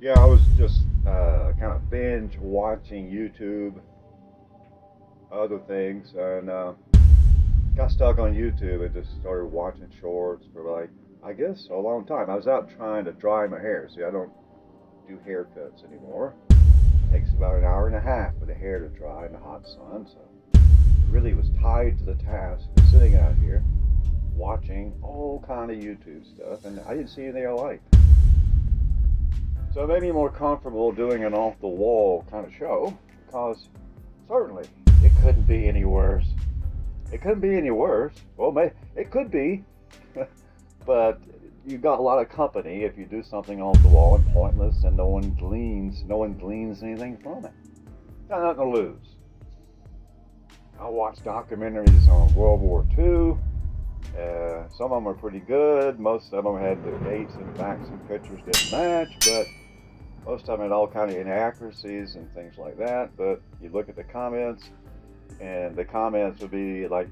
Yeah, I was just kind of binge watching YouTube, other things, and got stuck on YouTube and just started watching shorts for like, I guess, a long time. I was out trying to dry my hair. See, I don't do haircuts anymore. It takes about an hour and a half for the hair to dry in the hot sun, so I really was tied to the task of sitting out here watching all kind of YouTube stuff, and I didn't see anything I liked. So it made me more comfortable doing an off-the-wall kind of show, because certainly it couldn't be any worse. It couldn't be any worse. Well, it could be, but you got a lot of company if you do something off the wall and pointless, and no one gleans anything from it. Got nothing to lose. I watched documentaries on World War II. Some of them are pretty good. Most of them had the dates and facts and pictures didn't match, but most of them had all kind of inaccuracies and things like that. But you look at the comments, and the comments would be like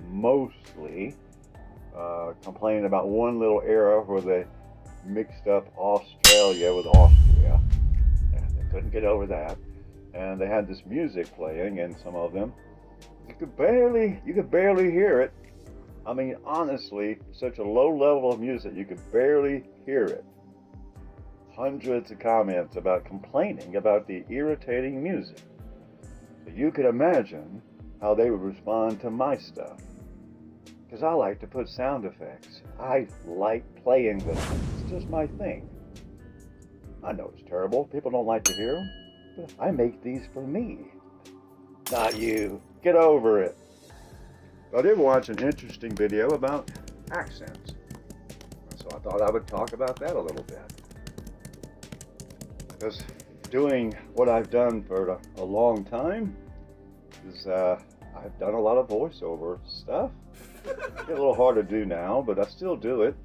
mostly complaining about one little error where they mixed up Australia with Austria. And they couldn't get over that. And they had this music playing, and some of them you could barely hear it. I mean, honestly, such a low level of music, you could barely hear it. Hundreds of comments about complaining about the irritating music. So you could imagine how they would respond to my stuff. Because I like to put sound effects. I like playing with them. It's just my thing. I know it's terrible. People don't like to hear them. But I make these for me. Not you. Get over it. I did watch an interesting video about accents. So I thought I would talk about that a little bit. Because doing what I've done for a long time is I've done a lot of voiceover stuff. It's a little hard to do now, but I still do it.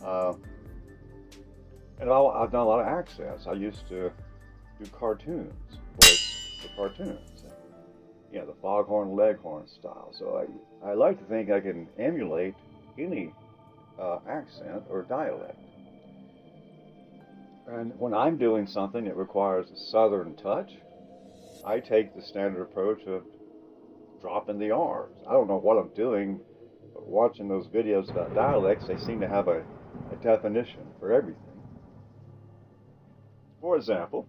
And I've done a lot of accents. I used to do cartoons, voice for cartoons. You know, the foghorn leghorn style. So I like to think I can emulate any accent or dialect. And when I'm doing something that requires a southern touch, I take the standard approach of dropping the R's. I don't know what I'm doing, but watching those videos about dialects, they seem to have a definition for everything. For example,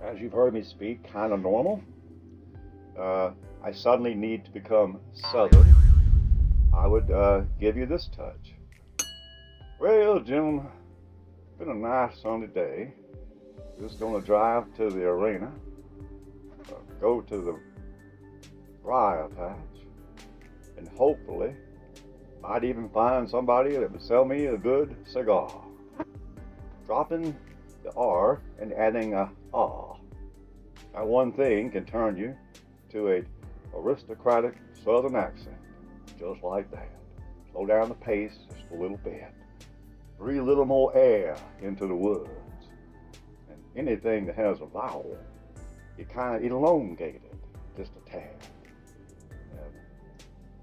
as you've heard me speak kind of normal, I suddenly need to become southern, I would give you this touch. Well, Jim, it's been a nice sunny day. Just gonna drive to the arena, go to the briar patch, and hopefully might even find somebody that would sell me a good cigar. Dropping the R and adding a ah. That one thing can turn you to a aristocratic southern accent, just like that. Slow down the pace just a little bit. Breathe a little more air into the woods. And anything that has a vowel, you kind of elongate it just a tad. And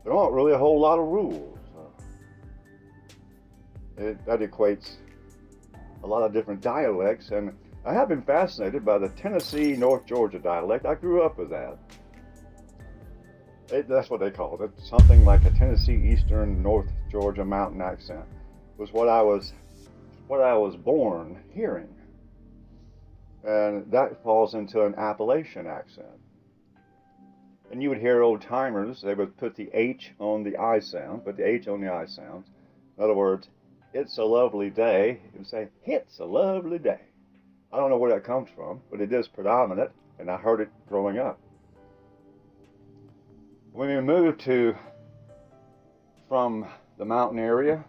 there aren't really a whole lot of rules. That equates a lot of different dialects, and I have been fascinated by the Tennessee North Georgia dialect. I grew up with that. That's what they called it. Something like a Tennessee Eastern North Georgia mountain accent was what I was born hearing. And that falls into an Appalachian accent. And you would hear old timers, they would put the H on the I sound, put the H on the I sound. In other words, it's a lovely day. You would say, it's a lovely day. I don't know where that comes from, but it is predominant, and I heard it growing up. When we moved from the mountain area,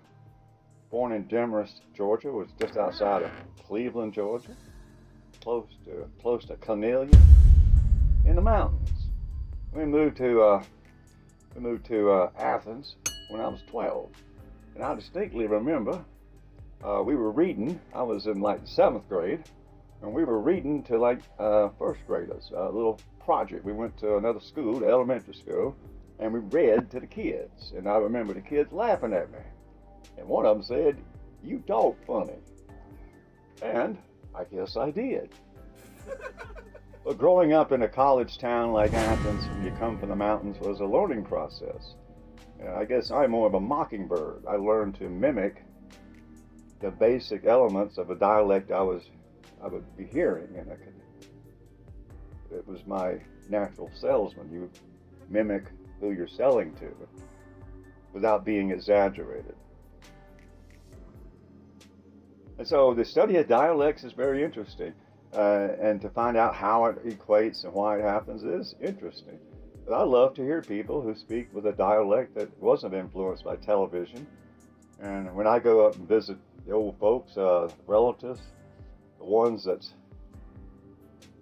born in Demarest, Georgia, was just outside of Cleveland, Georgia, close to Cornelia, in the mountains. We moved to Athens when I was 12, and I distinctly remember we were reading. I was in like 7th grade, and we were reading to like first graders, a little project. We went to another school, the elementary school, and we read to the kids. And I remember the kids laughing at me. And one of them said, "You talk funny." And I guess I did. But growing up in a college town like Athens, when you come from the mountains, was a learning process. I guess I'm more of a mockingbird. I learned to mimic the basic elements of a dialect I would be hearing, and it was my natural salesman. You mimic who you're selling to without being exaggerated. And so the study of dialects is very interesting, and to find out how it equates and why it happens is interesting. But I love to hear people who speak with a dialect that wasn't influenced by television. And when I go up and visit the old folks, relatives, the ones that's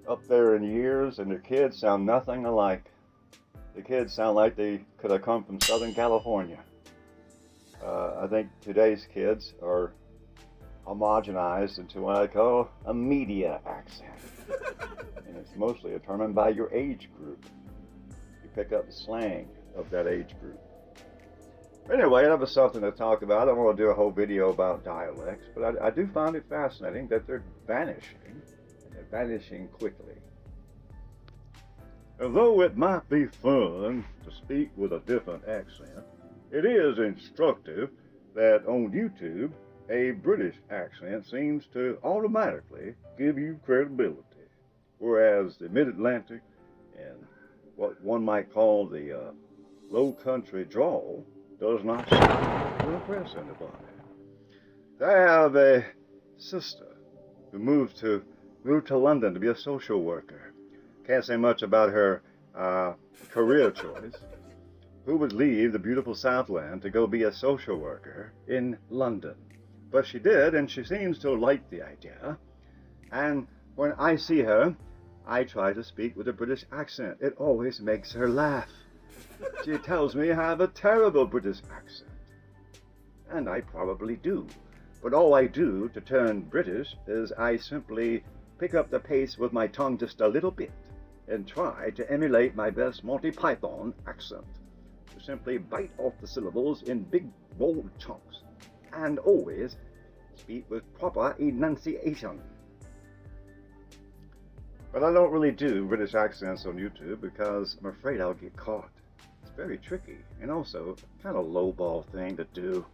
up there in years, and their kids sound nothing alike. The kids sound like they could have come from Southern California. I think today's kids are homogenized into what I call a media accent. And it's mostly determined by your age group. You pick up the slang of that age group. Anyway, that was something to talk about. I don't want to do a whole video about dialects, but I do find it fascinating that they're vanishing, and they're vanishing quickly. Although it might be fun to speak with a different accent, it is instructive that on YouTube, a British accent seems to automatically give you credibility, whereas the Mid-Atlantic and what one might call the low country drawl does not seem to impress anybody. I have a sister who moved to London to be a social worker. Can't say much about her career choice. Who would leave the beautiful Southland to go be a social worker in London? But she did, and she seems to like the idea. And when I see her, I try to speak with a British accent. It always makes her laugh. She tells me I have a terrible British accent. And I probably do. But all I do to turn British is I simply pick up the pace with my tongue just a little bit and try to emulate my best Monty Python accent. To simply bite off the syllables in big, bold chunks. And always speak with proper enunciation. But I don't really do British accents on YouTube because I'm afraid I'll get caught. It's very tricky and also kind of lowball thing to do.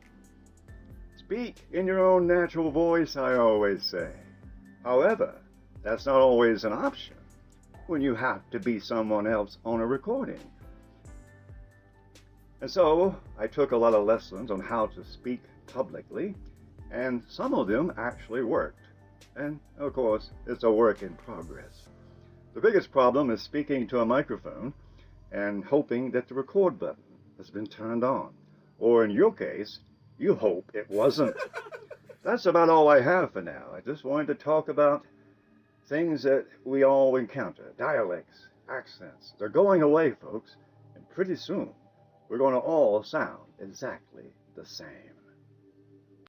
Speak in your own natural voice, I always say. However, that's not always an option when you have to be someone else on a recording. And so I took a lot of lessons on how to speak publicly, and some of them actually worked. And of course, it's a work in progress. The biggest problem is speaking to a microphone and hoping that the record button has been turned on. Or in your case, you hope it wasn't. That's about all I have for now. I just wanted to talk about things that we all encounter. Dialects, accents. They're going away, folks. And pretty soon, we're going to all sound exactly the same.